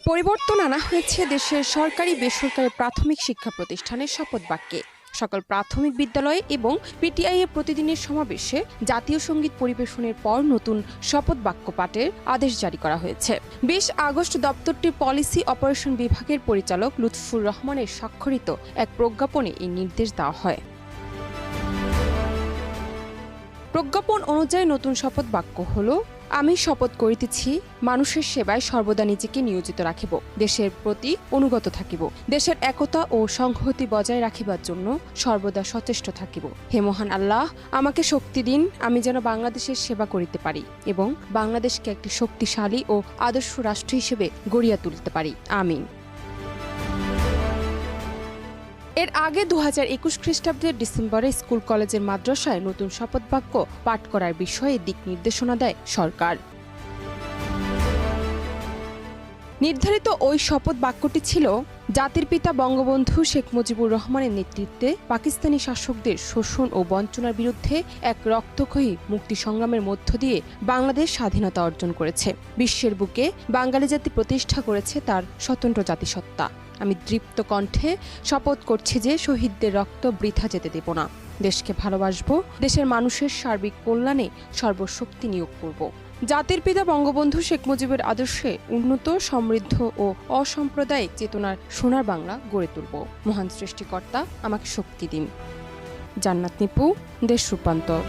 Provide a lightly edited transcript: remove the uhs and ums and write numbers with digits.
পরিবর্তন আনা হয়েছে দেশের সরকারি বেসরকারি প্রাথমিক শিক্ষা প্রতিষ্ঠানের শপথ বাক্যে। সকল প্রাথমিক বিদ্যালয় এবং পিটিআই এর প্রতিদিনের সমাবেশে জাতীয় সঙ্গীত পরিবেশনের পর নতুন শপথ বাক্য পাঠের আদেশ জারি করা হয়েছে। ২০ আগস্ট দপ্তরটির পলিসি অপারেশন বিভাগের পরিচালক লুৎফুর রহমানের স্বাক্ষরিত এক প্রজ্ঞাপনে এই নির্দেশ দেওয়া হয়। প্রজ্ঞাপন অনুযায়ী নতুন শপথ বাক্য হল, আমি শপথ করিতেছি মানুষের সেবায় সর্বদা নিজেকে নিয়োজিত রাখিব, দেশের প্রতি অনুগত থাকিব, দেশের একতা ও সংহতি বজায় রাখিবার জন্য সর্বদা সচেষ্ট থাকিব। হে মহান আল্লাহ, আমাকে শক্তি দিন, আমি যেন বাংলাদেশের সেবা করিতে পারি এবং বাংলাদেশকে একটি শক্তিশালী ও আদর্শ রাষ্ট্র হিসেবে গড়িয়া তুলতে পারি। আমিন। এর আগে ২০২১ খ্রিস্টাব্দের ডিসেম্বরে স্কুল কলেজের মাদ্রাসায় নতুন শপথ বাক্য পাঠ করার বিষয়ে দিক নির্দেশনা দেয় সরকার। নির্ধারিত ওই শপথ বাক্যটি ছিল, জাতির পিতা বঙ্গবন্ধু শেখ মুজিবুর রহমানের নেতৃত্বে পাকিস্তানি শাসকদের শোষণ ও বঞ্চনার বিরুদ্ধে এক রক্তক্ষয়ী মুক্তি সংগ্রামের মধ্য দিয়ে বাংলাদেশ স্বাধীনতা অর্জন করেছে। বিশ্বের বুকে বাঙালি জাতি প্রতিষ্ঠা করেছে তার স্বতন্ত্র জাতিসত্তা। আমি দৃপ্ত কণ্ঠে শপথ করছি যে শহীদদের রক্ত বৃথা যেতে দেব না। দেশকে ভালোবাসবো, দেশের মানুষের সার্বিক কল্যাণে সর্বশক্তি নিয়োগ করব। জাতির পিতা বঙ্গবন্ধু শেখ মুজিবের আদর্শে উন্নত, সমৃদ্ধ ও অসাম্প্রদায়িক চেতনার সোনার বাংলা গড়ে তুলব। মহান সৃষ্টিকর্তা আমাকে শক্তি দিন। জান্নাত নিপু, দেশ রূপান্তর।